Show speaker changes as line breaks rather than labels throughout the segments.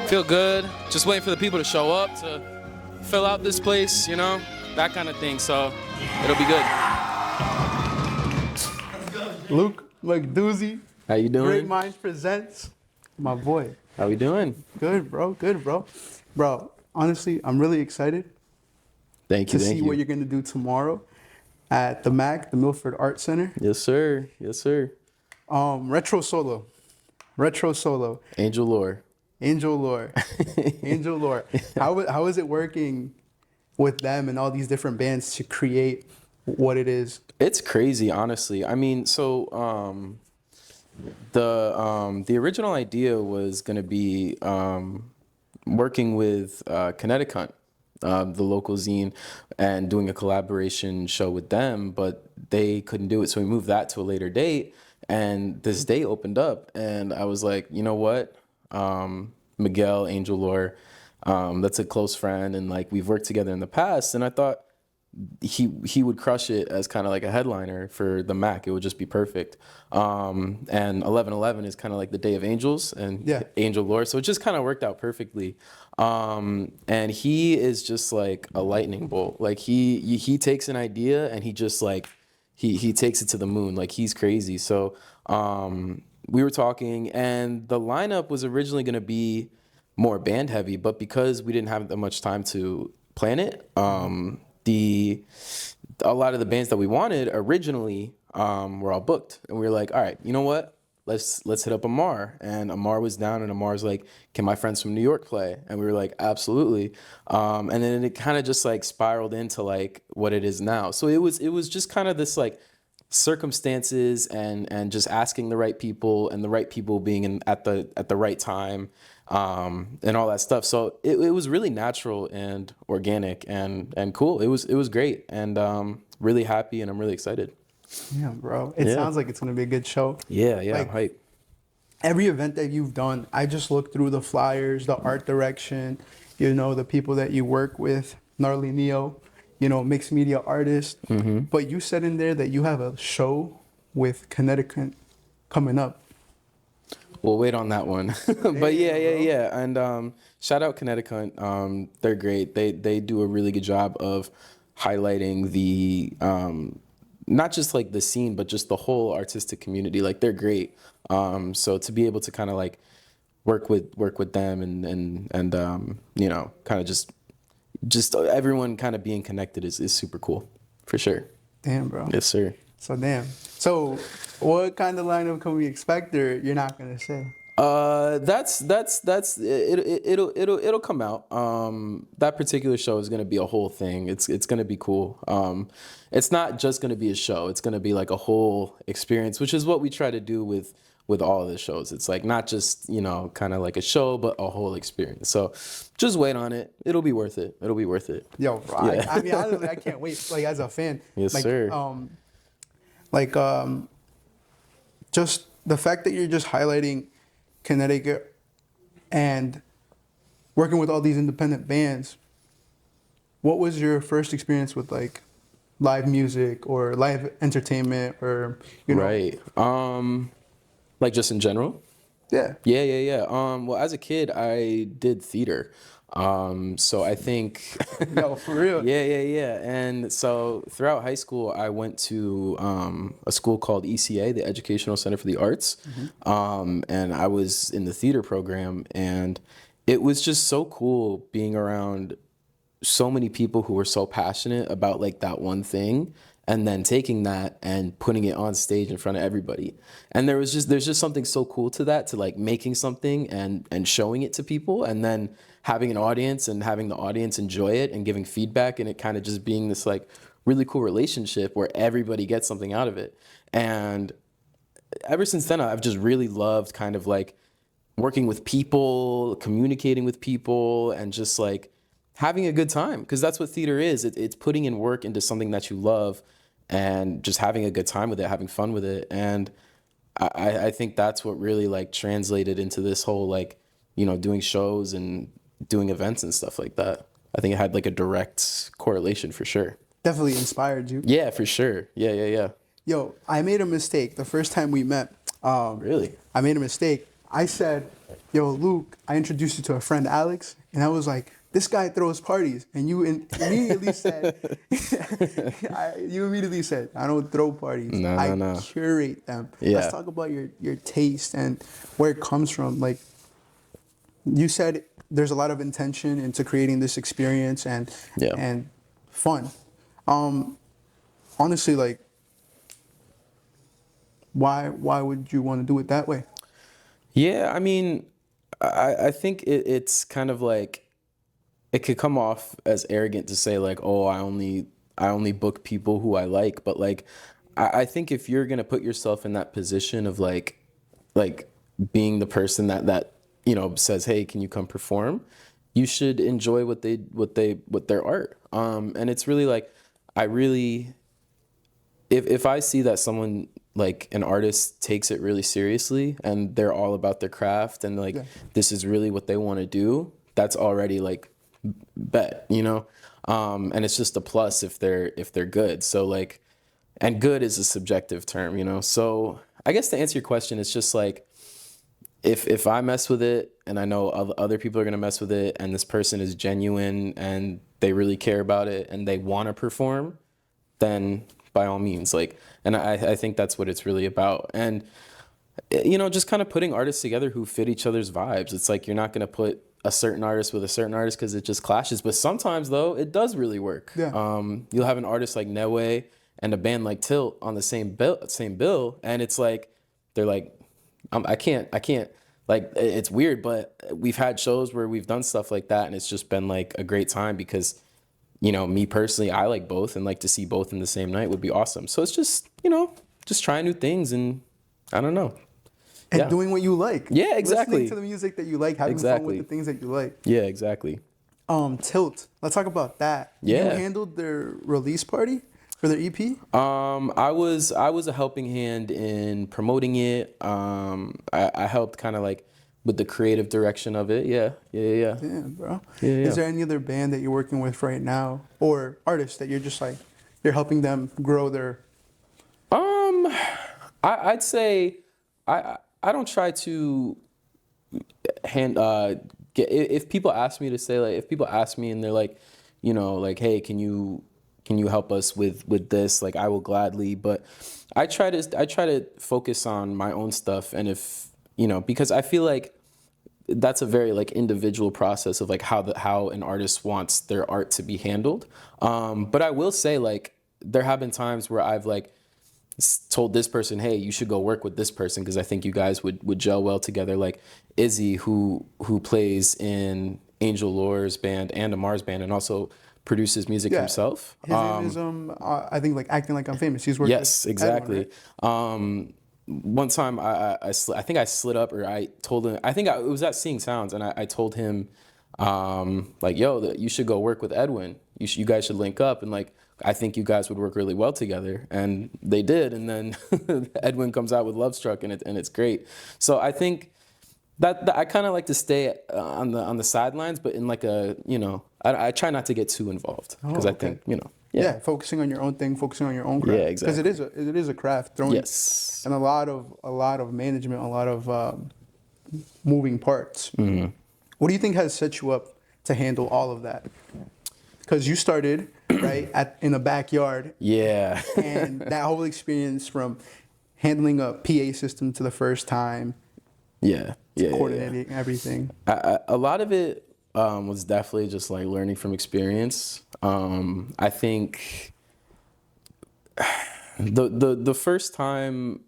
Feel good. Just waiting for the people to show up to fill out this place, you know, that kind of thing. So it'll be good.
Luke McDonald.
How you doing?
Great Minds presents. My boy.
How we doing?
Good, bro. Good, bro. Bro, honestly, I'm really excited
Thank you.
to see what you're going to do tomorrow at the MAC, the Milford Art Center.
Yes, sir. Yes, sir.
Retro solo.
Angel Lore.
Angel Lore. Angel Lore. How is it working with them and all these different bands to create what it is?
It's crazy, honestly. I mean, so the original idea was going to be working with Connecticut, the local zine, and doing a collaboration show with them, but they couldn't do it, so we moved that to a later date. And this date opened up, and I was like, you know what? Miguel, Angel Lore, that's a close friend, and like we've worked together in the past, and I thought he would crush it as kind of like a headliner for the MAC. It would just be perfect. And 11/11 is kind of like the Day of Angels and Angel Lore, so it just kind of worked out perfectly. And he is just like a lightning bolt. Like he takes an idea and he just like he takes it to the moon. Like he's crazy. So we were talking, and the lineup was originally going to be more band heavy, but because we didn't have that much time to plan it, a lot of the bands that we wanted originally were all booked, and we were like, all right, you know what? Let's hit up Amar. And Amar was down, and Amar's like, can my friends from New York play? And we were like, absolutely. And then it kind of just like spiraled into like what it is now. So it was just kind of this like circumstances and just asking the right people and the right people being at the right time, and all that stuff. So it was really natural and organic and cool. It was great, and really happy, and I'm really excited.
Yeah, bro. It sounds like it's gonna be a good show.
Yeah,
Like,
I'm hype.
Every event that you've done, I just looked through the flyers, the art direction, you know, the people that you work with, Gnarly Neo, you know, mixed media artist.
Mm-hmm.
But you said in there that you have a show with Connecticut coming up.
We'll wait on that one. But yeah. And shout out Connecticut. They're great. They do a really good job of highlighting the not just like the scene, but just the whole artistic community. Like they're great. So to be able to kind of like work with them and you know, kind of just everyone kind of being connected is super cool, for sure.
Damn, bro.
Yes, sir.
So what kind of lineup can we expect, or you're not gonna say?
That's it'll come out. That particular show is gonna be a whole thing. It's gonna be cool. It's not just gonna be a show. It's gonna be like a whole experience, which is what we try to do with all of the shows. It's like not just, you know, kind of like a show, but a whole experience. So just wait on it. It'll be worth it.
Yo, bro.
Yeah.
I mean, I can't wait. Like as a fan.
Yes,
like,
sir.
Just the fact that you're just highlighting Connecticut and working with all these independent bands. What was your first experience with like live music or live entertainment, or you know?
Right. Like just in general?
Yeah.
Yeah. Well, as a kid, I did theater. So I think
No, for real.
Yeah. And so throughout high school, I went to a school called ECA, the Educational Center for the Arts. Mm-hmm. And I was in the theater program, and it was just so cool being around so many people who were so passionate about like that one thing, and then taking that and putting it on stage in front of everybody. And there's just something so cool to that, to like making something and showing it to people, and then having an audience and having the audience enjoy it and giving feedback, and it kind of just being this like really cool relationship where everybody gets something out of it. And ever since then, I've just really loved kind of like working with people, communicating with people, and just like having a good time, because that's what theater is. It's putting in work into something that you love and just having a good time with it, having fun with it. And I think that's what really like translated into this whole like, you know, doing shows and doing events and stuff like that. I think it had like a direct correlation for sure.
Definitely inspired you.
Yeah, for sure. Yeah.
Yo, I made a mistake the first time we met.
Really?
I made a mistake. I said yo, Luke, I introduced you to a friend, Alex, and I was like, this guy throws parties, and you immediately said, you immediately said, I don't throw parties.
No,
I
no.
curate them.
Yeah.
Let's talk about your taste and where it comes from. Like you said, there's a lot of intention into creating this experience and fun. Honestly, like, why would you want to do it that way?
Yeah, I mean, I think it's kind of like, it could come off as arrogant to say like, oh, I only book people who I like, but like, I think if you're gonna put yourself in that position of like being the person that you know says, hey, can you come perform? You should enjoy what their art. And it's really like, if I see that someone, like an artist, takes it really seriously and they're all about their craft and like this is really what they want to do, that's already like bet, you know. And it's just a plus if they're good. So like, and good is a subjective term, you know. So I guess to answer your question, it's just like, if I mess with it and I know other people are gonna mess with it and this person is genuine and they really care about it and they want to perform, then by all means, like, and I think that's what it's really about. And you know, just kind of putting artists together who fit each other's vibes. It's like, you're not gonna put a certain artist with a certain artist because it just clashes. But sometimes though, it does really work.
Yeah.
You'll have an artist like Newe and a band like Tilt on the same bill, and it's like they're like, I can't. Like, it's weird, but we've had shows where we've done stuff like that, and it's just been like a great time because, you know, me personally, I like both, and like to see both in the same night would be awesome. So it's just, you know, just trying new things, and I don't know.
And doing what you like.
Yeah, exactly.
Listening to the music that you like, having fun with the things that you like.
Yeah, exactly.
Tilt. Let's talk about that.
Yeah.
You handled their release party for their EP?
I was a helping hand in promoting it. I helped kind of like with the creative direction of it. Yeah.
Damn, bro.
Yeah.
Is there any other band that you're working with right now, or artists that you're just like, you're helping them grow their?
I'd say I don't try to get, if people ask me to say, like, if people ask me and they're like, you know, like, hey, can you help us with this? Like, I will gladly, but I try to focus on my own stuff. And if, you know, because I feel like that's a very like individual process of like how an artist wants their art to be handled. But I will say, like, there have been times where I've like told this person, hey, you should go work with this person because I think you guys would gel well together. Like Izzy, who plays in Angel Lore's band and Amar's band and also produces music himself.
His name is I think like Acting Like I'm Famous. He's working.
Yes, exactly. Right? One time I think I slid up, or I told him, it was at Seeing Sounds, and I told him like, yo, you should go work with Edwin. You guys should link up, and like, I think you guys would work really well together. And they did. And then Edwin comes out with Love Struck, and it's great. So I think that I kind of like to stay on the sidelines, but in like a, you know, I try not to get too involved because I think, you know.
Yeah, focusing on your own thing, focusing on your own craft.
Yeah, exactly.
Because it is a craft, throwing and a lot of management, a lot of moving parts.
Mm-hmm.
What do you think has set you up to handle all of that? Because you started right in a backyard.
Yeah.
And that whole experience from handling a PA system to the first time. Coordinating everything.
A lot of it was definitely just like learning from experience. I think the first time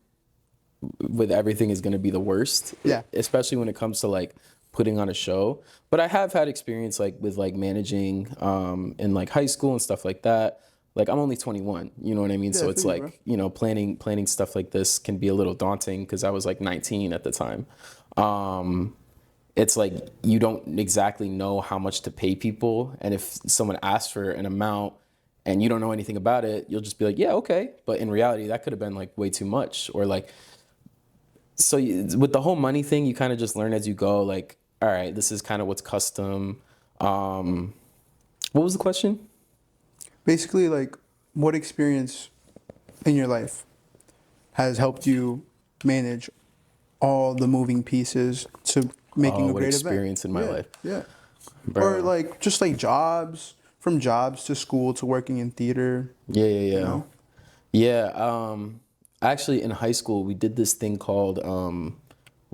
with everything is going to be the worst.
Yeah.
Especially when it comes to like putting on a show. But I have had experience like with like managing in like high school and stuff like that. Like, I'm only 21, you know what I mean? So it's like, you know, planning stuff like this can be a little daunting because I was like 19 at the time. It's like, you don't exactly know how much to pay people. And if someone asks for an amount and you don't know anything about it, you'll just be like, yeah, okay. But in reality, that could have been like way too much. Or like, so with the whole money thing, you kind of just learn as you go, like, all right, this is kind of what's custom. What was the question?
Basically, like, what experience in your life has helped you manage all the moving pieces to making a
what
great
experience in my
event.
life.
Yeah.
Bro.
Or like just like jobs, from jobs to school to working in theater.
Yeah.
You know?
Yeah. Actually, in high school, we did this thing called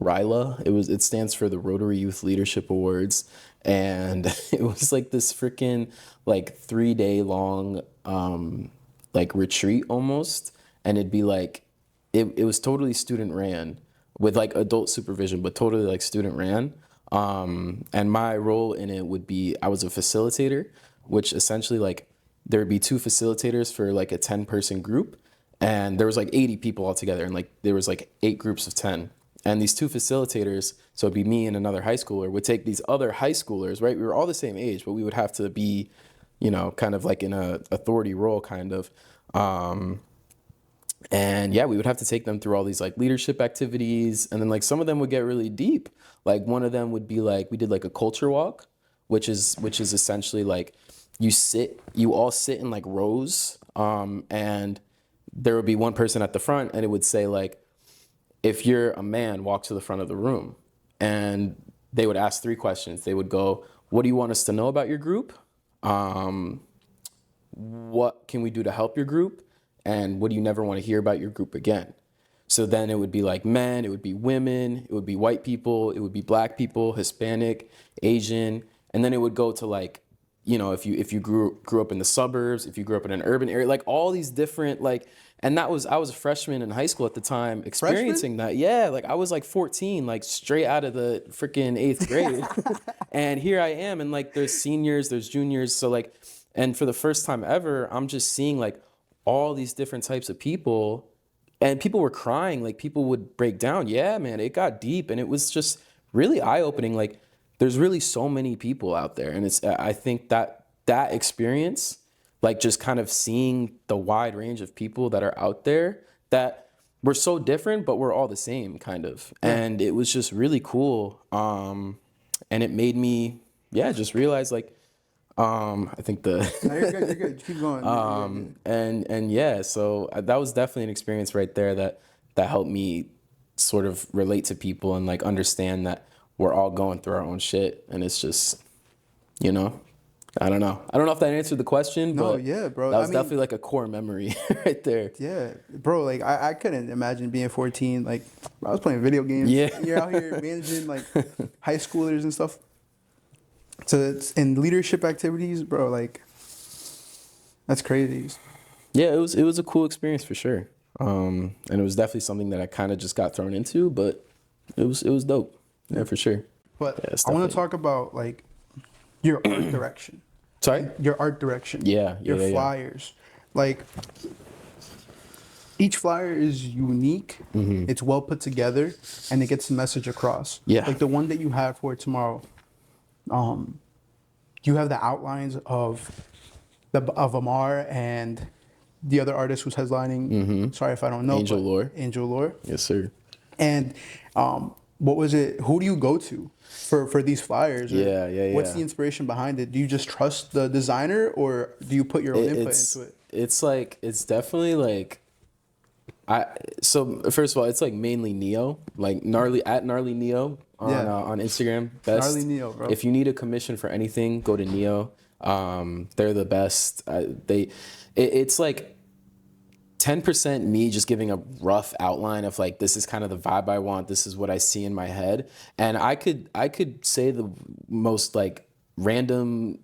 RYLA. It stands for the Rotary Youth Leadership Awards, and it was like this freaking like 3 day long like retreat almost, and it'd be like it was totally student ran with like adult supervision, but totally like student ran. And my role in it would be I was a facilitator, which essentially like there would be 2 facilitators for like a 10-person group, and there was like 80 people altogether, and like there was like 8 groups of 10. And these 2 facilitators, so it'd be me and another high schooler, would take these other high schoolers, right? We were all the same age, but we would have to be, you know, kind of like in a authority role kind of. And yeah, we would have to take them through all these like leadership activities. And then like some of them would get really deep. Like one of them would be like, we did like a culture walk, which is essentially like you all sit in like rows. And there would be one person at the front, and it would say like, if you're a man, walk to the front of the room. And they would ask 3 questions. They would go, what do you want us to know about your group? What can we do to help your group? And what do you never want to hear about your group again? So then it would be like men, it would be women, it would be white people, it would be black people, Hispanic, Asian. And then it would go to like, you know, if you grew up in the suburbs, if you grew up in an urban area, like all these different like, and I was a freshman in high school at the time experiencing that. Yeah, like I was like 14, like straight out of the freaking 8th grade. And here I am, and like there's seniors, there's juniors. So like, and for the first time ever, I'm just seeing like all these different types of people, and people were crying, like people would break down. Yeah, man, it got deep, and it was just really eye-opening. Like there's really so many people out there, and I think that experience, like just kind of seeing the wide range of people that are out there that we're so different, but we're all the same kind of. And it was just really cool. And it made me, just realize like, I think
No, you're good. You're good. Keep going.
so that was definitely an experience right there that helped me sort of relate to people and like understand that we're all going through our own shit, and it's just, you know, I don't know if that answered the question, but
yeah, bro.
That was definitely like a core memory right there.
Yeah, bro. Like I couldn't imagine being 14. Like I was playing video games.
Yeah.
You're out here managing like high schoolers and stuff. So it's in leadership activities, bro. Like that's crazy.
Yeah, it was a cool experience for sure. And it was definitely something that I kind of just got thrown into, but it was dope. Yeah, for sure.
But
Yeah,
I want to talk about like your art direction.
Sorry?
Your art direction.
Yeah.
Your flyers. Like each flyer is unique. Mm-hmm. It's well put together, and it gets the message across.
Yeah.
Like the one that you have for tomorrow. You have the outlines of Amar and the other artist who's headlining. Mm-hmm. Sorry if I don't know.
Angel Lore.
Yes,
sir.
And what was it? Who do you go to for these flyers?
Yeah.
What's the inspiration behind it? Do you just trust the designer, or do you put your own input into it?
It's definitely like so first of all, it's like mainly Neo, like gnarly Neo on Instagram. Best.
Gnarly Neo, bro.
If you need a commission for anything, go to Neo. They're the best. It's like 10% me just giving a rough outline of like, this is kind of the vibe I want. This is what I see in my head. And I could say the most like random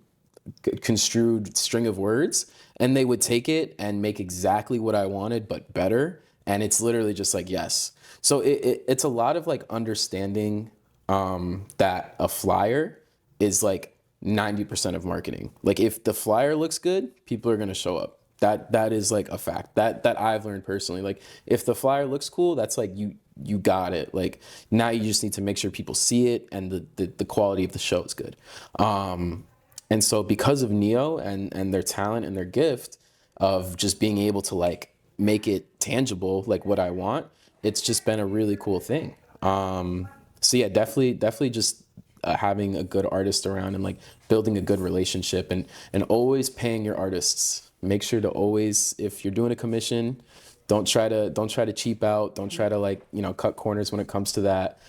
construed string of words, and they would take it and make exactly what I wanted, but better. And it's literally just like, yes. So it's a lot of like understanding that a flyer is like 90% of marketing. Like if the flyer looks good, people are going to show up. That is like a fact that I've learned personally. Like if the flyer looks cool, that's like you got it. Like now you just need to make sure people see it, and the quality of the show is good. And so because of Neo and their talent and their gift of just being able to like make it tangible, like what I want, it's just been a really cool thing. So yeah, definitely just having a good artist around and like building a good relationship and always paying your artists. Make sure to always, if you're doing a commission, don't try to cheap out. Don't try to like, cut corners when it comes to that.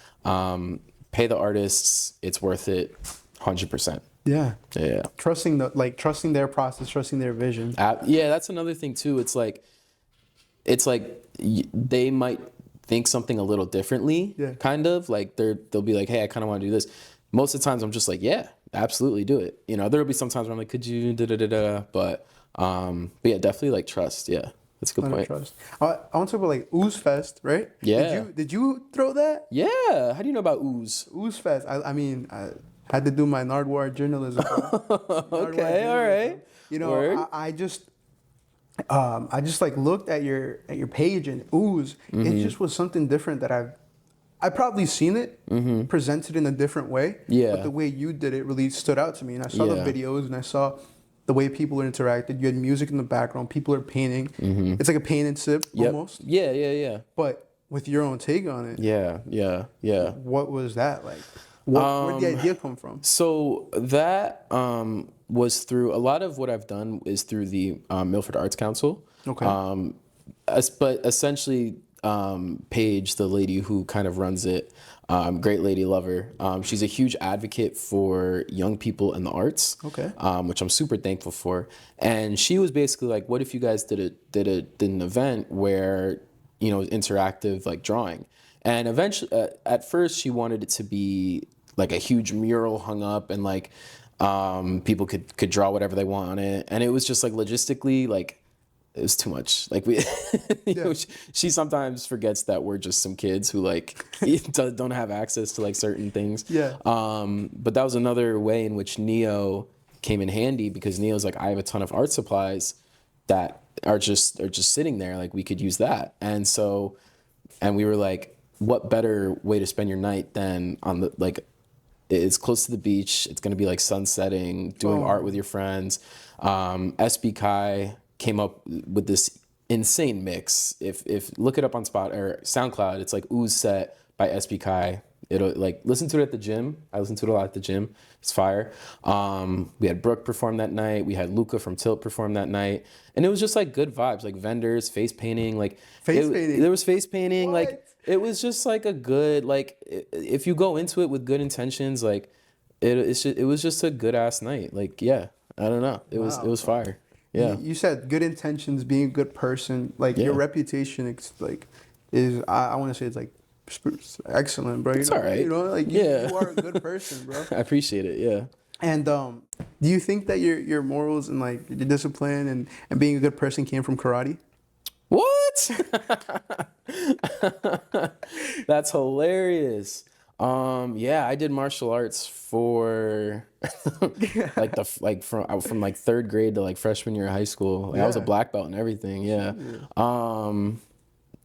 pay the artists. It's worth it, 100%.
Yeah.
Yeah.
Trusting their process, trusting their vision.
Yeah, that's another thing too. It's like they might think something a little differently.
Yeah.
Kind of like they'll be like, hey, I kind of want to do this. Most of the times I'm just like, yeah, absolutely do it. You know, there'll be some times where I'm like, could you but yeah, definitely like trust. Yeah, that's a good point.
Trust. I want to talk about like Ooze Fest, right?
Yeah.
Did you throw that?
Yeah. How do you know about Ooze?
Ooze Fest. I mean, I had to do my Nardwuar journalism.
Okay, all right.
You know, I just like looked at your page, and Ooze, it just was something different that I probably seen it presented in a different way.
Yeah.
But the way you did it really stood out to me, and I saw the videos, and I saw the way people interacted. You had music in the background. People are painting. It's like a paint and sip almost.
Yeah.
But with your own take on it.
Yeah.
What was that like? Where'd the idea come from?
So that was through a lot of what I've done is through the Milford Arts Council.
Okay.
But essentially, Paige, the lady who kind of runs it, great lady, love her. She's a huge advocate for young people in the arts.
Okay.
Which I'm super thankful for. And she was basically like, "What if you guys did an event where, you know, interactive like drawing?" And eventually, at first, she wanted it to be like a huge mural hung up and like people could draw whatever they want on it. And it was just like logistically, like it was too much. Like we, you know, she sometimes forgets that we're just some kids who like don't have access to like certain things.
Yeah.
But that was another way in which Neo came in handy, because Neo's like, I have a ton of art supplies that are just sitting there. Like we could use that. And we were like, what better way to spend your night than on the, like, it's close to the beach. It's going to be like sun setting, doing art with your friends. SB Kai came up with this insane mix. If look it up on Spot or SoundCloud, it's like Ooze Set by SB Kai. It'll like listen to it at the gym. I listen to it a lot at the gym. It's fire. We had Brooke perform that night. We had Luca from Tilt perform that night, and it was just like good vibes, like vendors, face painting, like
painting.
There was face painting,
What?
like it was just like a good, like if you go into it with good intentions, like it was just a good ass night. Like yeah, I don't know, it was fire. Yeah.
You said good intentions, being a good person. Like your reputation, is I want to say it's like excellent, bro.
It's all right.
You know, like you are a good person, bro.
I appreciate it. Yeah.
And do you think that your morals and like your discipline and being a good person came from karate?
What? That's hilarious. Yeah, I did martial arts for from like third grade to like freshman year of high school. Like, I was a black belt and everything. Yeah.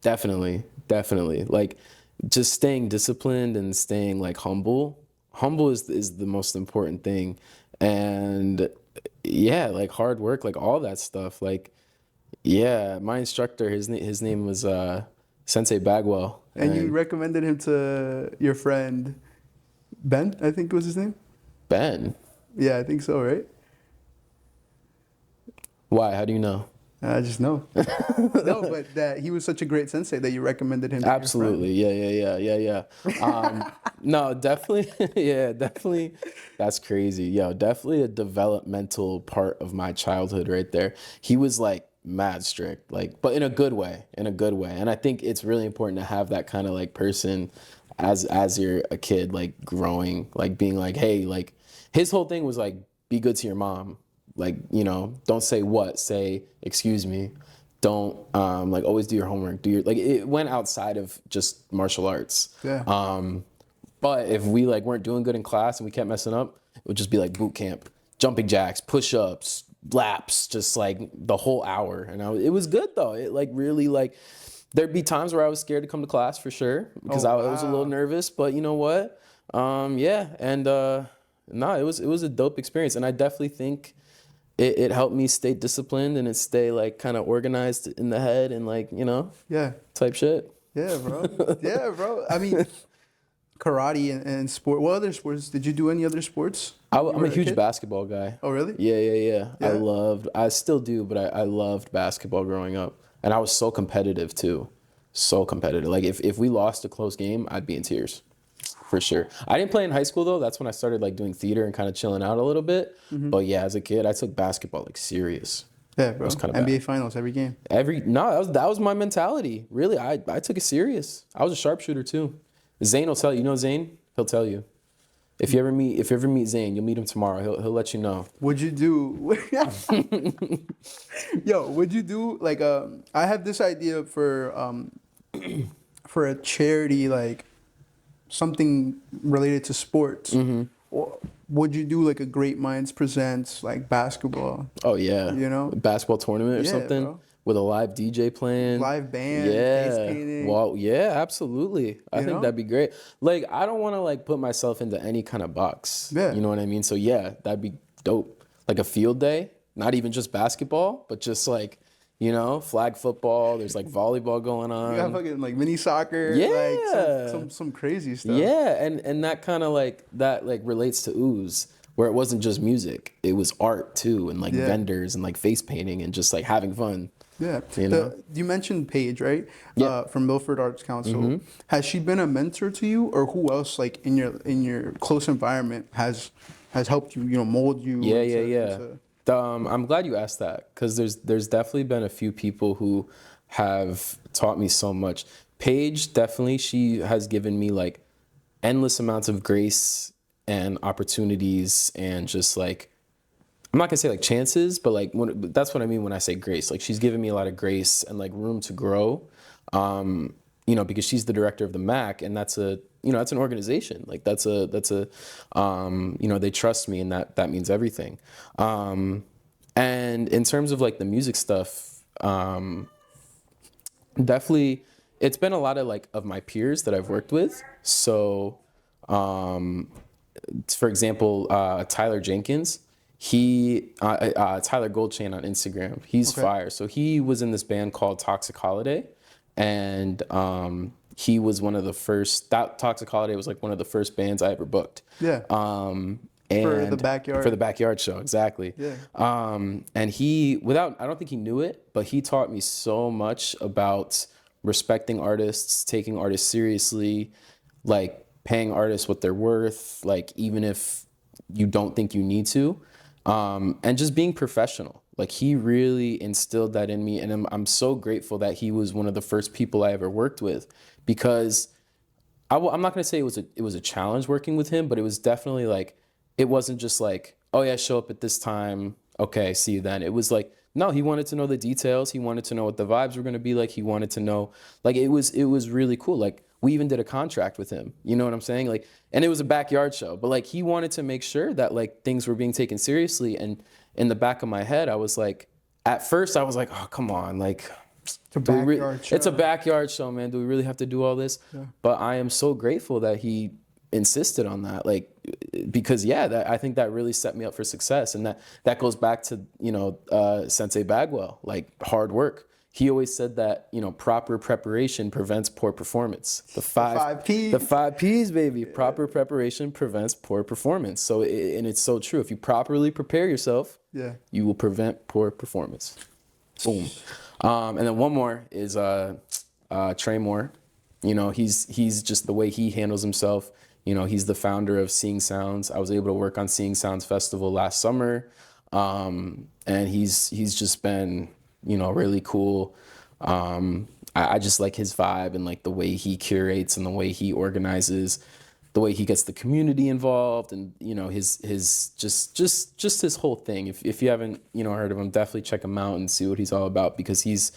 Definitely. Like just staying disciplined and staying like humble. Humble is the most important thing. And yeah, like hard work, like all that stuff. Like, yeah, my instructor, his name was Sensei Bagwell.
And you recommended him to your friend Ben, I think was his name?
Ben?
Yeah, I think so, right?
Why? How do you know?
I just know. No, but that he was such a great sensei that you recommended him to
Absolutely. Yeah. No, definitely. Yeah, definitely. That's crazy. Yo, definitely a developmental part of my childhood right there. He was like mad strict, like, but in a good way. And I think it's really important to have that kind of like person as you're a kid, like growing, like being like, hey, like his whole thing was like, be good to your mom. Like, you know, don't say what, say, excuse me. Don't, like, always do your homework. Like, it went outside of just martial arts.
Yeah.
But if we, like, weren't doing good in class and we kept messing up, it would just be, like, boot camp, jumping jacks, push-ups, laps, just, like, the whole hour. And it was good, though. It, like, really, like, there'd be times where I was scared to come to class, for sure, because I was a little nervous. But you know what? Yeah. And, no, it was a dope experience. And I definitely think it helped me stay disciplined and it stay like kind of organized in the head and like, you know, type shit.
Yeah, bro. Yeah, bro. I mean, karate and sport. What other sports? Did you do any other sports?
I'm a huge basketball guy.
Oh, really?
Yeah. I still do, but I loved basketball growing up. And I was so competitive too. So competitive. Like if we lost a close game, I'd be in tears. For sure. I didn't play in high school though. That's when I started like doing theater and kind of chilling out a little bit. But yeah, as a kid, I took basketball like serious.
Yeah, bro.
was kinda
NBA
bad.
Finals every game.
That was my mentality. Really, I took it serious. I was a sharpshooter too. Zane will tell you. You know Zane? He'll tell you. If you ever meet Zane, you'll meet him tomorrow. He'll let you know.
Would you do? Yo, would you do like I have this idea for a charity, like something related to sports. Or would you do like a Great Minds Presents like basketball?
Oh yeah.
You know?
A basketball tournament or
Yeah,
something
bro.
with a live DJ playing.
Live band, face
Yeah.
painting.
Well, yeah, absolutely. I
You
think
know?
that'd be great. Like, I don't want to like put myself into any kind of box.
Yeah.
You know what I mean? So yeah, that'd be dope. Like a field day, not even just basketball, but just like, you know, flag football. There's like volleyball going on.
You got fucking like mini soccer,
Yeah.
like some crazy stuff.
Yeah, and that kind of like that like relates to Ooze, where it wasn't just music, it was art too, and like
Yeah.
vendors and like face painting and just like having fun.
Yeah.
You know?
You mentioned Paige, right?
Yeah.
From Milford Arts Council. Has she been a mentor to you, or who else like in your close environment has helped you, mold you?
Yeah,
into-
yeah.
into-
I'm glad you asked that, because there's definitely been a few people who have taught me so much. Paige, definitely, she has given me like endless amounts of grace and opportunities and just like, I'm not gonna say like chances, but like that's what I mean when I say grace. Like she's given me a lot of grace and like room to grow, because she's the director of the MAC, and that's an organization. Like that's a they trust me, and that means everything. And in terms of like the music stuff, definitely it's been a lot of like of my peers that I've worked with. So, for example, Tyler Jenkins. Tyler Goldchain on Instagram. He's
Okay.
fire. So he was in this band called Toxic Holiday, and he was one of the first. That Toxic Holiday was like one of the first bands I ever booked.
Yeah.
And
For the backyard.
For the backyard show, exactly.
Yeah.
And he, I don't think he knew it, but he taught me so much about respecting artists, taking artists seriously, like paying artists what they're worth, like even if you don't think you need to. And just being professional. Like he really instilled that in me, and I'm so grateful that he was one of the first people I ever worked with, because I'm not gonna say it was a challenge working with him, but it was definitely like, it wasn't just like, oh yeah, show up at this time, okay, see you then. It was like, no, he wanted to know the details. He wanted to know what the vibes were gonna be like. He wanted to know, like it was really cool. Like we even did a contract with him. You know what I'm saying? Like, and it was a backyard show, but like he wanted to make sure that like things were being taken seriously. And in the back of my head, I was like, at first I was like, oh, come on. Like,
It's a backyard show.
it's a backyard show, man. Do we really have to do all this? Yeah. But I am so grateful that he insisted on that. Like, because I think that really set me up for success. And that goes back to, Sensei Bagwell, like hard work. He always said that, proper preparation prevents poor performance. The five
Ps.
The 5 Ps, baby. Proper preparation prevents poor performance. So, and it's so true. If you properly prepare yourself, you will prevent poor performance. Boom. And then one more is Trey Moore. He's just the way he handles himself. He's the founder of Seeing Sounds. I was able to work on Seeing Sounds Festival last summer. And he's just been, really cool. I just like his vibe and like the way he curates and the way he organizes, the way he gets the community involved, and his just his whole thing. If you haven't heard of him, definitely check him out and see what he's all about, because he's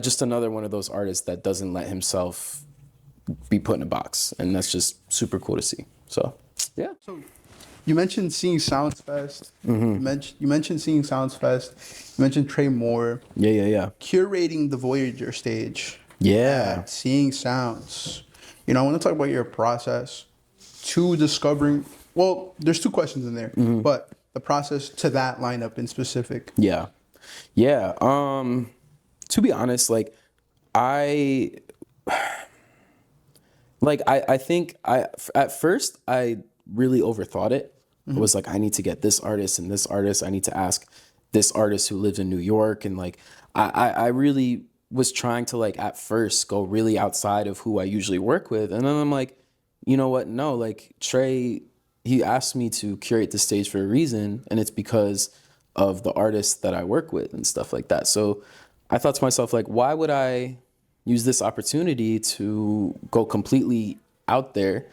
just another one of those artists that doesn't let himself be put in a box, and that's just super cool to see. So yeah.
So you mentioned Seeing Sounds Fest. You mentioned Seeing Sounds Fest. You mentioned Trey Moore.
Yeah.
Curating the Voyager stage.
Yeah.
Seeing Sounds. I want to talk about your process to discovering. Well, there's 2 questions in there, but the process to that lineup in specific.
Yeah. To be honest, I think at first I really overthought it. It was like, I need to get this artist and this artist. I need to ask this artist who lives in New York. And I really was trying to at first go really outside of who I usually work with. And then I'm like, you know what? No, like Trey, he asked me to curate the stage for a reason, and it's because of the artists that I work with and stuff like that. So I thought to myself, like, why would I use this opportunity to go completely out there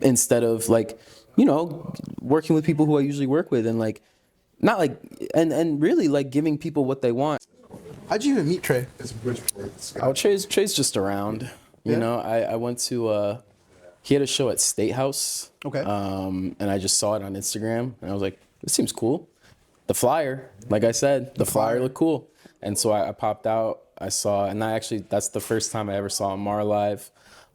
instead of like, you know, working with people who I usually work with and like, not like, and really like giving people what they want.
How'd you even meet Trey?
Oh, Trey's just around. You
Yeah?
know, I went to he had a show at State House.
Okay.
And I just saw it on Instagram and I was like, this seems cool. The flyer, like I said, the flyer looked cool. And so I popped out, I saw, and that's the first time I ever saw Amar live.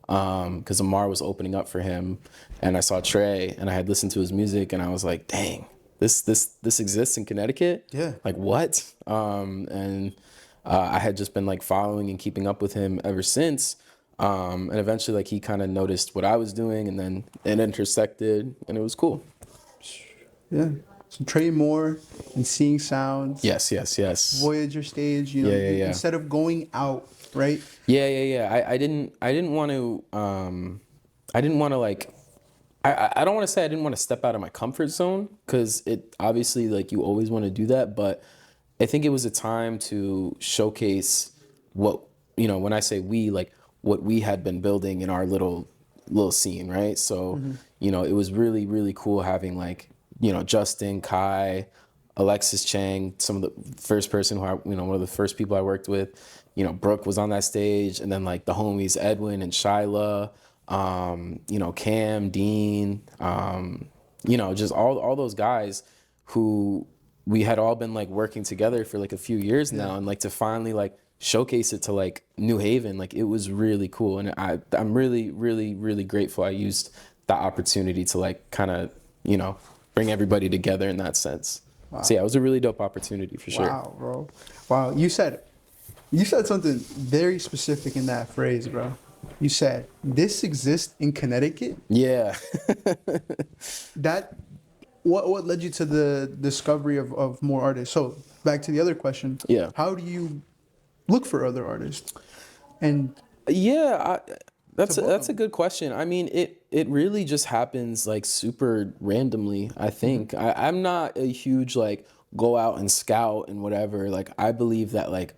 Because Amar was opening up for him, and I saw Trey, and I had listened to his music, and I was like, dang, this exists in Connecticut?
Yeah.
Like what? I had just been like following and keeping up with him ever since. And eventually like he kind of noticed what I was doing, and then it intersected, and it was cool.
Yeah. So Trey Moore and Seeing Sounds.
Yes.
Voyager stage, you know,
Yeah.
instead of going out, right?
Yeah. I didn't want to like, I don't want to say I didn't want to step out of my comfort zone, because it obviously like you always want to do that, but I think it was a time to showcase what, you know, when I say we, like what we had been building in our little scene, right? So, you know, it was really, really cool having like, you know, Justin, Kai, Alexis Chang, some of the first person who one of the first people I worked with, you know, Brooke was on that stage, and then like the homies Edwin and Shyla, you know, Cam, Dean, you know, just all those guys who we had all been like working together for like a few years now, and like to finally like showcase it to like New Haven, like it was really cool, and I'm really, really, really grateful I used that opportunity to like kind of, you know, bring everybody together in that sense. Wow. So yeah, it was a really dope opportunity for sure.
Wow, bro. Wow, you said something very specific in that phrase, bro. You said, this exists in Connecticut?
Yeah.
What led you to the discovery of more artists? So back to the other question.
Yeah.
How do you look for other artists? And
yeah, that's a good question. I mean, it really just happens like super randomly, I think. I'm not a huge like go out and scout and whatever. Like I believe that like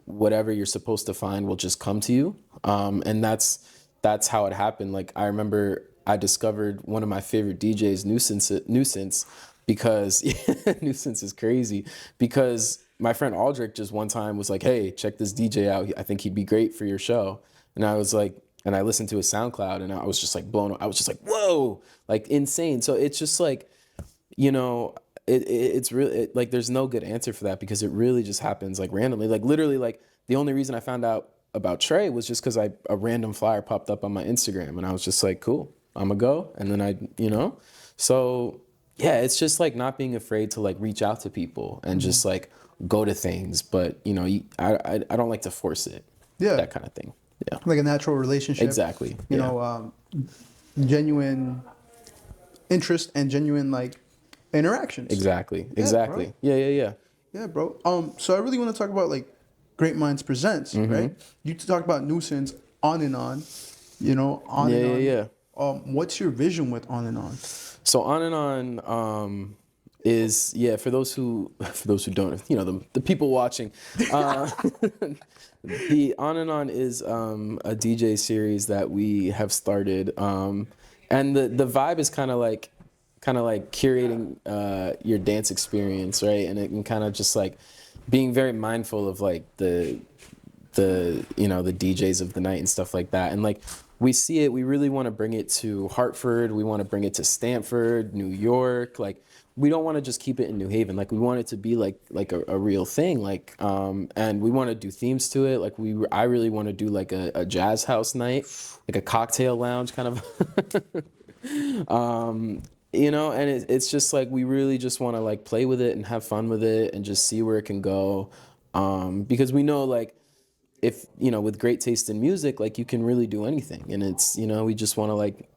whatever you're supposed to find will just come to you. And that's how it happened. Like I remember I discovered one of my favorite DJs, Nuisance, because Nuisance is crazy, because my friend Aldrich just one time was like, hey, check this DJ out. I think he'd be great for your show. And I was like, and I listened to his SoundCloud, and I was just like blown. I was just like, whoa, like insane. So it's just like, you know, it's really like there's no good answer for that, because it really just happens like randomly. Like literally, like the only reason I found out about Trey was just because a random flyer popped up on my Instagram, and I was just like, cool, I'm gonna go. And then you know, so yeah, it's just like not being afraid to like reach out to people and just like go to things. But you know, I don't like to force it.
Yeah,
that kind of thing. Yeah,
like a natural relationship.
Exactly.
You know, genuine interest and genuine like interactions.
Exactly.
Yeah,
Exactly.
Bro.
Yeah.
Yeah, bro. So I really want to talk about like Great Minds Presents, right? You talk about Nuisance on and on, you know, on and on.
Yeah.
What's your vision with On and On?
So On and On is for those who don't, you know, the people watching, the On and On is a DJ series that we have started, and the vibe is kind of like curating your dance experience, right? And it can kind of just like being very mindful of like the you know, the DJs of the night and stuff like that. And like we see it, we really want to bring it to Hartford, we want to bring it to Stamford, New York. Like we don't want to just keep it in New Haven. Like we want it to be like a real thing. Like and we want to do themes to it. Like I really want to do like a jazz house night, like a cocktail lounge kind of. You know, and it's just like we really just want to like play with it and have fun with it and just see where it can go, because we know like if, you know, with great taste in music, like you can really do anything, and it's, you know, we just want to like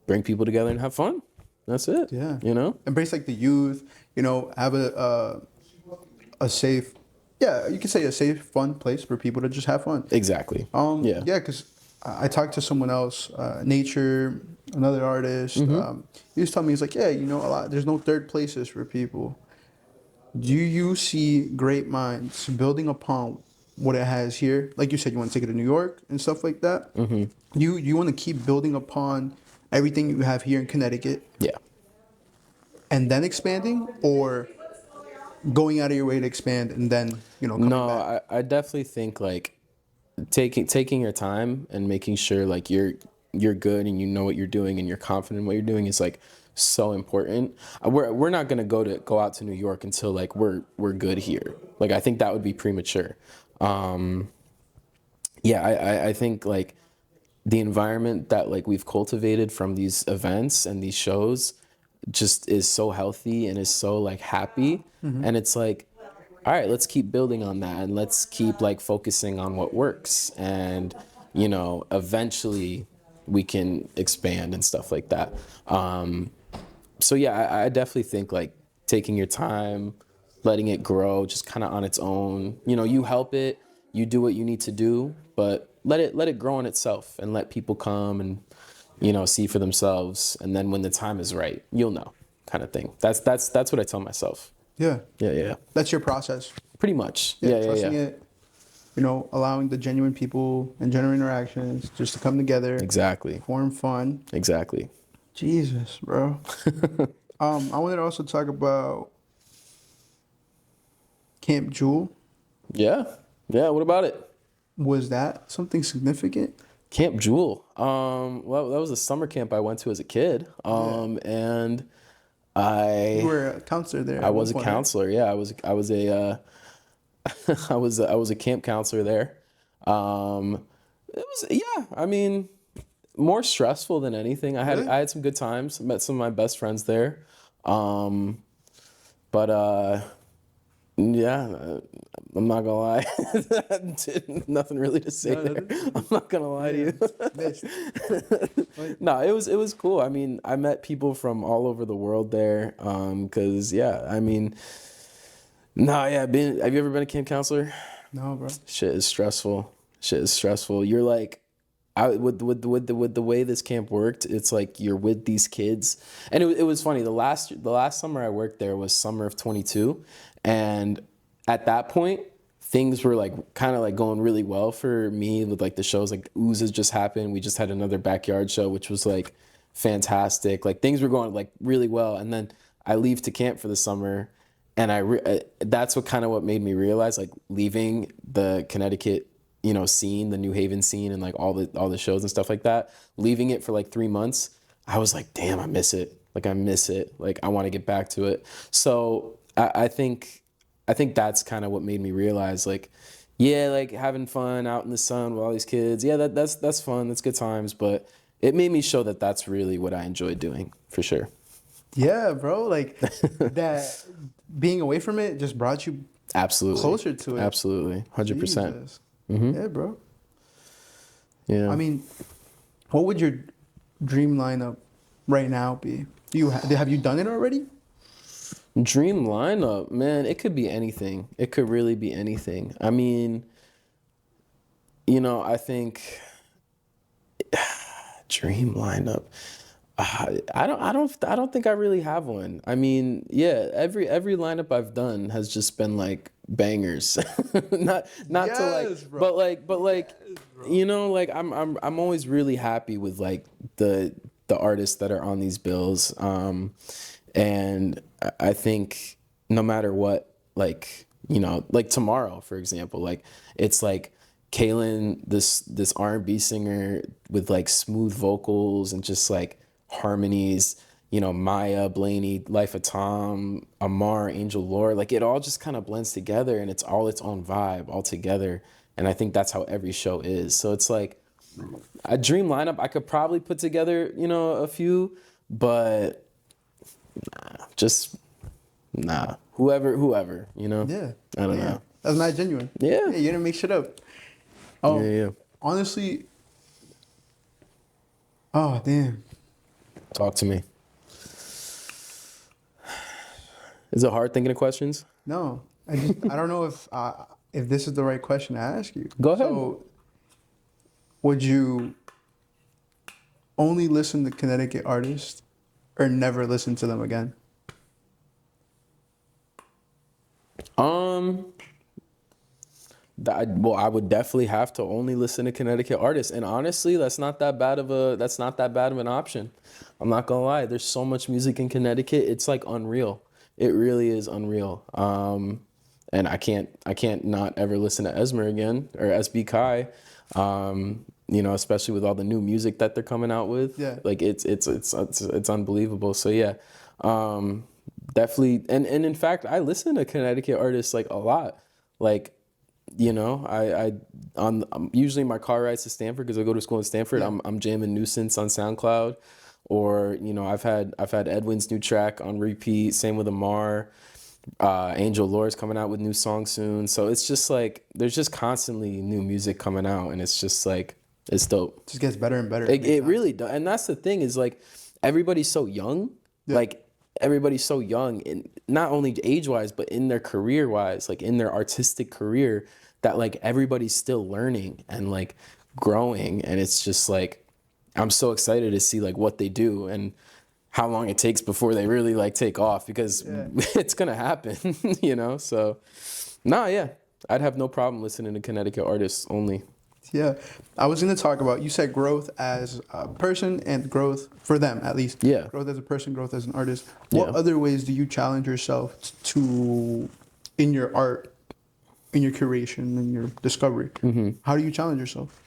bring people together and have fun. That's it. Yeah. You know,
embrace like the youth. You know, have a safe, you could say a safe, fun place for people to just have fun.
Exactly.
Yeah, because I talked to someone else, Nature, another artist. He was telling me, he's like, yeah, there's no third places for people. Do you see great minds building upon what it has here? Like you said, you want to take it to New York and stuff like that. You want to keep building upon everything you have here in Connecticut.
Yeah.
And then expanding, or going out of your way to expand and then coming back?
I definitely think like taking your time and making sure like you're good and you know what you're doing and you're confident in what you're doing is like so important. We're not gonna go out to New York until like we're good here. Like I think that would be premature. I think like the environment that like we've cultivated from these events and these shows just is so healthy and is so like happy. And it's like, all right, let's keep building on that and let's keep like focusing on what works. And, eventually we can expand and stuff like that. So yeah, I definitely think like taking your time, letting it grow just kind of on its own. You help it, you do what you need to do, but let it grow on itself and let people come and, see for themselves. And then when the time is right, you'll know, kind of thing. That's what I tell myself.
Yeah.
Yeah.
That's your process.
Pretty much. Yeah.
Trusting it, allowing the genuine people and genuine interactions just to come together.
Exactly.
Form fun.
Exactly.
Jesus, bro. I wanted to also talk about Camp Jewel.
Yeah. What about it?
Was that something significant?
Camp Jewel. Well, that was a summer camp I went to as a kid. And
You were a counselor there.
I was a counselor. Yeah, I was a I was a camp counselor there. It was, I mean, more stressful than anything. I had some good times. Met some of my best friends there. Yeah, I'm not gonna lie. Nothing really to say there. I'm not gonna lie to you. No, it was cool. I mean, I met people from all over the world there. Have you ever been a camp counselor?
No, bro.
Shit is stressful. You're like, with the way this camp worked, it's like you're with these kids, and it was funny. The last summer I worked there was summer of 22, and at that point things were like kind of like going really well for me with like the shows. Like Ooze has just happened. We just had another backyard show, which was like fantastic. Like things were going like really well, and then I leave to camp for the summer, and that's what made me realize, like, leaving the Connecticut scene, the New Haven scene, and like all the shows and stuff like that, leaving it for like 3 months, I was like, damn, I miss it. Like I want to get back to it. So I think that's kind of what made me realize, like, yeah, like having fun out in the sun with all these kids, yeah, that's fun, that's good times, but it made me show that that's really what I enjoy doing, for sure.
Yeah, bro, like that being away from it just brought you
absolutely
closer to it.
Absolutely, 100%.
Yeah, bro.
Yeah.
I mean, what would your dream lineup right now be? Have you done it already?
Dream lineup, man, it could be anything. It could really be anything. I mean, I think dream lineup. I don't think I really have one. I mean, yeah, every lineup I've done has just been like bangers. not yes, to like, bro. but like, yes, like I'm always really happy with like the artists that are on these bills. And I think no matter what, like, like tomorrow, for example, like it's like Kaylin, this R&B singer with like smooth vocals and just like harmonies, Maya, Blaney, Life of Tom, Amar, Angel Lore, like it all just kind of blends together and it's all its own vibe all together. And I think that's how every show is. So it's like a dream lineup. I could probably put together, a few, but whoever,
Yeah.
I don't know.
That's not genuine.
Yeah.
You didn't make shit up.
Yeah.
Honestly, oh, damn.
Talk to me. Is it hard thinking of questions?
No, I don't know if this is the right question to ask you.
Go ahead.
So, would you only listen to Connecticut artists or never listen to them again?
Well, I would definitely have to only listen to Connecticut artists, and honestly, that's not that bad of an option. I'm not gonna lie. There's so much music in Connecticut. It's like unreal. It really is unreal. And I can't not ever listen to Esmer again or SB Kai. Especially with all the new music that they're coming out with. Yeah. Like it's unbelievable. So yeah, definitely. And in fact, I listen to Connecticut artists like a lot. Like, usually my car rides to Stanford because I go to school in Stanford. Yeah. I'm jamming Nuisance on SoundCloud, or I've had Edwin's new track on repeat. Same with Amar. Angel Lore's coming out with new songs soon. So it's just like there's just constantly new music coming out, and it's just like it's dope.
It just gets better and better.
It really does. And that's the thing is like everybody's so young. Yeah. Like everybody's so young, and not only age-wise, but in their career-wise, like in their artistic career, that like everybody's still learning and like growing. And it's just like I'm so excited to see like what they do and how long it takes before they really like take off, because it's gonna happen, So, I'd have no problem listening to Connecticut artists only.
Yeah, I was gonna talk about, you said growth as a person and growth for them at least. Yeah, growth as a person, growth as an artist. What other ways do you challenge yourself to in your art, in your curation, in your discovery? Mm-hmm. How do you challenge yourself?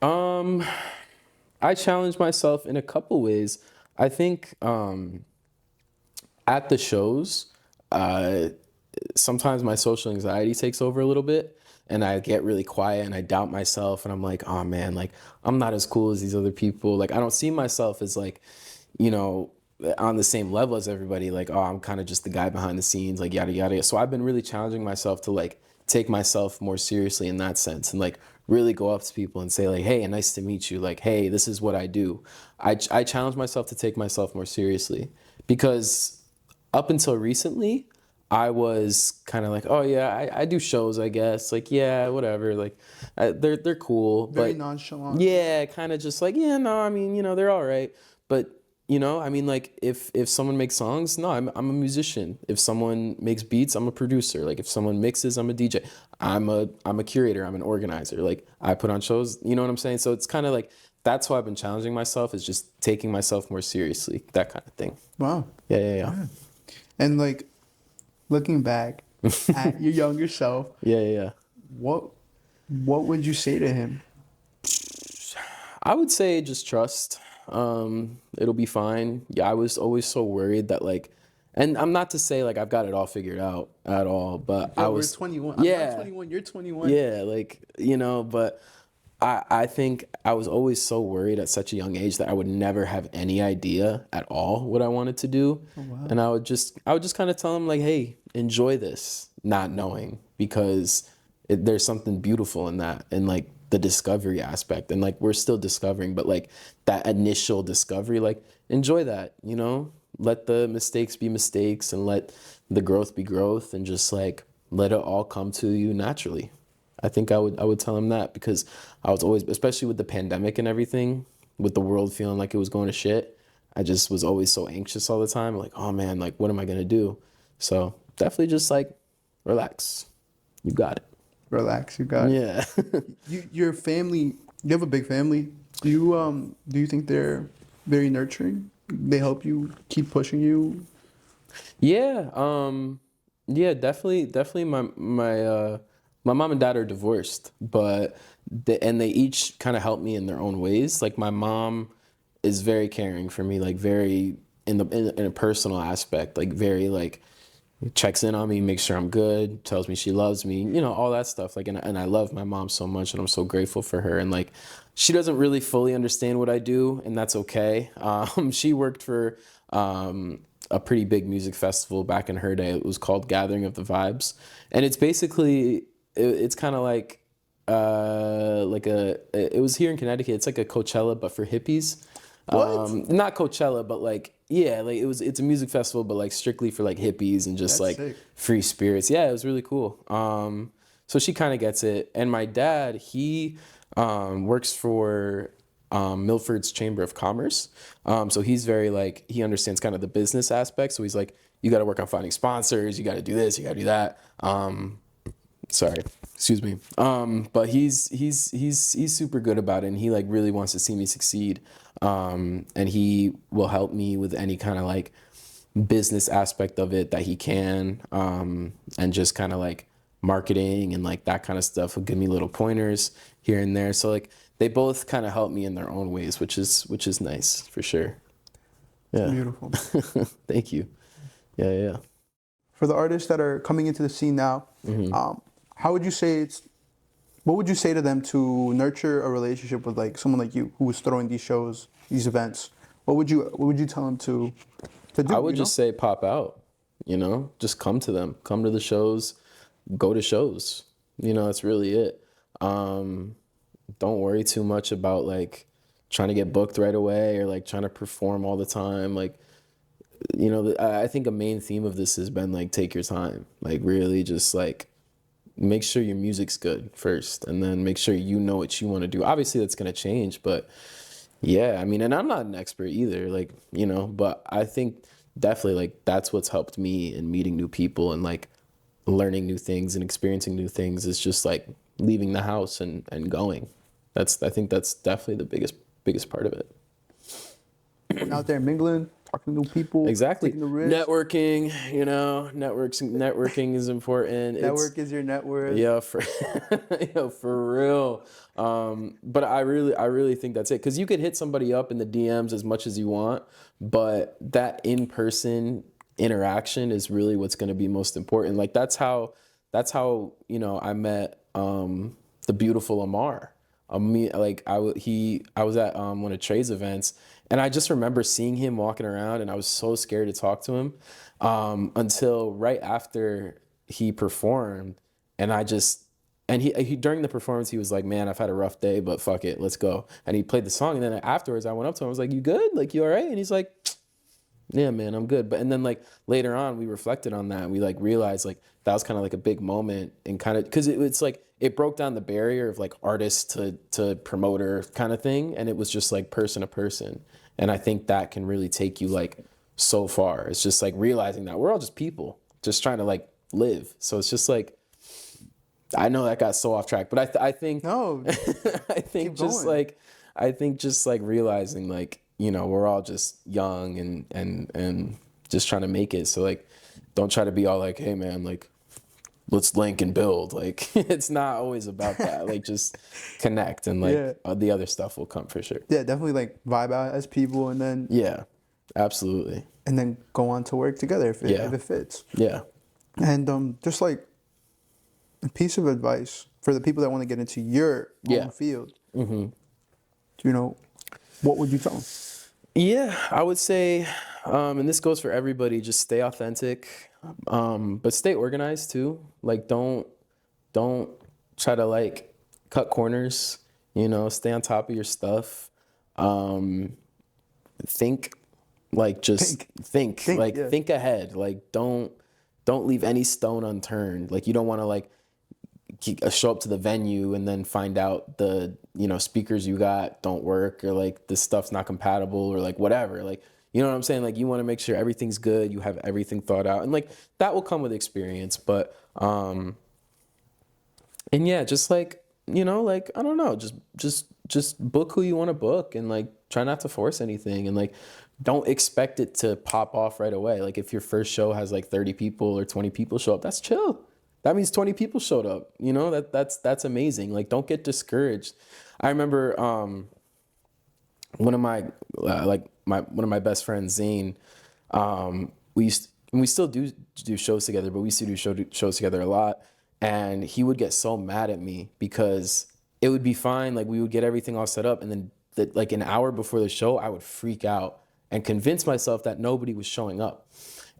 I challenge myself in a couple ways. I think at the shows, sometimes my social anxiety takes over a little bit, and I get really quiet and I doubt myself, and I'm like, oh man, like I'm not as cool as these other people. Like I don't see myself as like, on the same level as everybody. Like, oh, I'm kind of just the guy behind the scenes, like yada yada. So I've been really challenging myself to like take myself more seriously in that sense, and like really go up to people and say like, hey, nice to meet you. Like, hey, this is what I do. I challenge myself to take myself more seriously, because up until recently, I was kind of like, oh yeah, I do shows, I guess. Like, yeah, whatever. Like, they're cool.
Very nonchalant.
Yeah, kind of just like, yeah, no, I mean, they're all right. But, I mean, like, if someone makes songs, no, I'm a musician. If someone makes beats, I'm a producer. Like, if someone mixes, I'm a DJ. I'm a curator. I'm an organizer. Like, I put on shows. You know what I'm saying? So it's kind of like, that's why I've been challenging myself, is just taking myself more seriously, that kind of thing.
Wow.
Yeah.
And like, looking back at your younger self, what would you say to him?
I would say just trust. It'll be fine. Yeah, I was always so worried that like, and I'm not to say like I've got it all figured out at all, but I was
21.
Yeah,
I'm 21. You're 21.
Yeah, like but I think I was always so worried at such a young age that I would never have any idea at all what I wanted to do. Oh, wow. And I would just kind of tell him like, hey, enjoy this, not knowing, because there's something beautiful in that, and like the discovery aspect, and like we're still discovering, but like that initial discovery, like enjoy that, let the mistakes be mistakes, and let the growth be growth, and just like let it all come to you naturally. I think I would tell him that, because I was always, especially with the pandemic and everything, with the world feeling like it was going to shit, I just was always so anxious all the time. Like, oh man, like what am I going to do? So definitely just like relax. You got it.
Relax. You got it.
Yeah.
Your family, you have a big family. Do you think they're very nurturing? They help you, keep pushing you?
Yeah. Yeah, definitely my mom and dad are divorced, but they each kind of help me in their own ways. Like my mom is very caring for me, like very in a personal aspect, like very like checks in on me, makes sure I'm good, tells me she loves me, all that stuff. Like, and I love my mom so much, and I'm so grateful for her. And like, she doesn't really fully understand what I do, and that's okay. She worked for a pretty big music festival back in her day. It was called Gathering of the Vibes, and it's basically it's kind of like it was here in Connecticut. It's like a Coachella, but for hippies.
What?
Not Coachella, but like, yeah, like it's a music festival, but like strictly for like hippies and just
That's
like
sick.
Free spirits. Yeah, it was really cool. So she kind of gets it. And my dad, he works for Milford's Chamber of Commerce. So he's very like, he understands kind of the business aspect. So he's like, you got to work on finding sponsors. You got to do this. You got to do that. Sorry, excuse me. But he's super good about it, and he like really wants to see me succeed. And he will help me with any kind of like business aspect of it that he can, and just kind of like marketing and like that kind of stuff. Will give me little pointers here and there. So like they both kind of help me in their own ways, which is nice for sure. Yeah.
Beautiful.
Thank you. Yeah.
For the artists that are coming into the scene now, how would you say what would you say to them to nurture a relationship with like someone like you who is throwing these shows, these events? What would you tell them to do?
I would just say pop out, just come to them, come to the shows, go to shows. That's really it. Don't worry too much about like trying to get booked right away or like trying to perform all the time. Like, I think a main theme of this has been like, take your time, like really just like make sure your music's good first, and then make sure you know what you want to do. Obviously that's going to change, but yeah, I mean, and I'm not an expert either, like, but I think definitely like that's what's helped me in meeting new people and like learning new things and experiencing new things is just like leaving the house and going. I think that's definitely the biggest part of it.
Going out there mingling, talking to new people.
Exactly.
Taking the risk.
Networking, networking is important.
Network is your net worth.
Yeah, for real. But I really think that's it. Cause you could hit somebody up in the DMs as much as you want, but that in-person interaction is really what's going to be most important. Like that's how, I met, the beautiful Amar. I was at one of Trey's events, and I just remember seeing him walking around, and I was so scared to talk to him until right after he performed, and he during the performance he was like, "Man, I've had a rough day, but fuck it, let's go." And he played the song, and then afterwards I went up to him, I was like, "You good? Like, you all right?" And he's like, "Yeah, man, I'm good." And then like later on, we reflected on that, and we like realized like that was kind of like a big moment, and kind of because it's like it broke down the barrier of like artist to promoter kind of thing, and it was just like person to person. And I think that can really take you like so far. It's just like realizing that we're all just people, just trying to like live. So it's just like, I know that got so off track, but I think
No,
I think just like realizing like, we're all just young and just trying to make it. So like, don't try to be all like, hey man, like let's link and build. Like it's not always about that. Like just connect, and like the other stuff will come for sure.
Yeah, definitely like vibe out as people, and then
Yeah, absolutely.
And then go on to work together if it fits.
Yeah.
And just like a piece of advice for the people that want to get into your own field. What would you tell them?
Yeah, I would say, and this goes for everybody, just stay authentic, but stay organized too. Like don't try to like cut corners, stay on top of your stuff. Think ahead. Like don't leave any stone unturned. Like you don't want to like show up to the venue and then find out the speakers you got don't work, or like this stuff's not compatible, or like whatever. Like, you know what I'm saying? Like you want to make sure everything's good, you have everything thought out, and like that will come with experience. But and yeah, just like like I don't know, just book who you want to book, and like try not to force anything, and like don't expect it to pop off right away. Like if your first show has like 30 people or 20 people show up, that's chill. That means 20 people showed up. That's amazing. Like don't get discouraged. I remember one of my best friends, Zane. We still do shows together, but we used to do shows together a lot. And he would get so mad at me because it would be fine. Like we would get everything all set up, and then like an hour before the show, I would freak out and convince myself that nobody was showing up.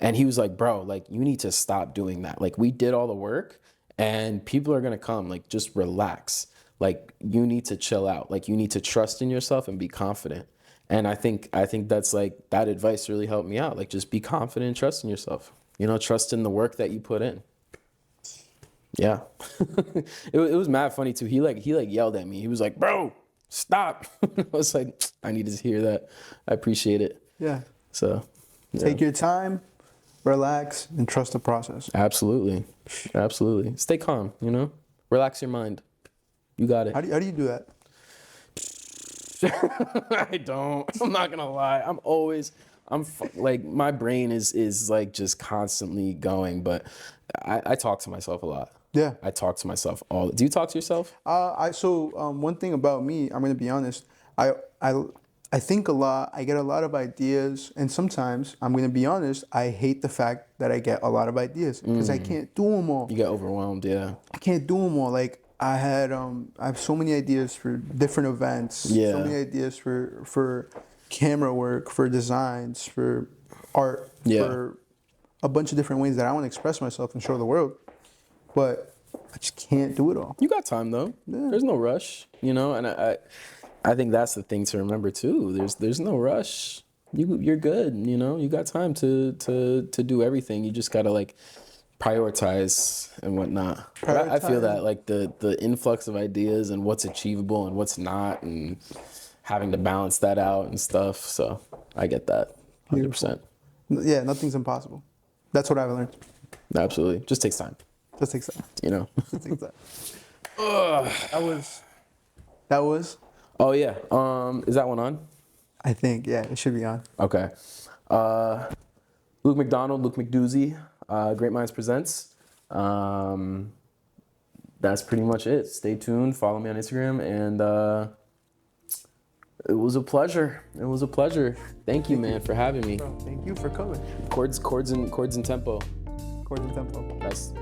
And he was like, bro, like you need to stop doing that. Like we did all the work and people are going to come. Like just relax. Like you need to chill out. Like you need to trust in yourself and be confident. And I think that's like, that advice really helped me out. Like just be confident and trust in yourself. Trust in the work that you put in. Yeah. It was mad funny too. He yelled at me. He was like, bro, stop. I was like, I needed to hear that. I appreciate it.
Yeah.
So yeah.
Take your time, relax, and trust the process.
Absolutely. Absolutely. Stay calm, you know? Relax your mind. You got it.
How do you do that?
I don't. I'm not gonna lie. Like my brain is like just constantly going, but I talk to myself a lot.
Yeah.
I talk to myself all. Do you talk to yourself?
One thing about me, I'm gonna be honest. I think a lot. I get a lot of ideas, and sometimes I'm gonna be honest. I hate the fact that I get a lot of ideas because I can't do them all.
You get overwhelmed, yeah.
I can't do them all. Like I have so many ideas for different events.
Yeah.
So many ideas for camera work, for designs, for art,
Yeah.
for a bunch of different ways that I want to express myself and show the world. But I just can't do it all.
You got time though.
Yeah.
There's no rush, you know, and I think that's the thing to remember too. There's no rush. You're good, you know. You got time to do everything. You just gotta like prioritize and whatnot. But I feel that like the influx of ideas and what's achievable and what's not, and having to balance that out and stuff. So I get that 100%.
Yeah, nothing's impossible. That's what I've learned.
Absolutely, just takes time.
Just takes time.
You know.
Just takes time. That was.
Oh yeah. Is that one on?
I think, yeah, it should be on.
Okay. Luke McDonald, Luke McDoozy, Great Minds Presents. That's pretty much it. Stay tuned. Follow me on Instagram, and it was a pleasure. It was a pleasure. Thank you, man, for having me.
Bro, thank you for coming.
Chords and tempo.
Chords and tempo.
That's.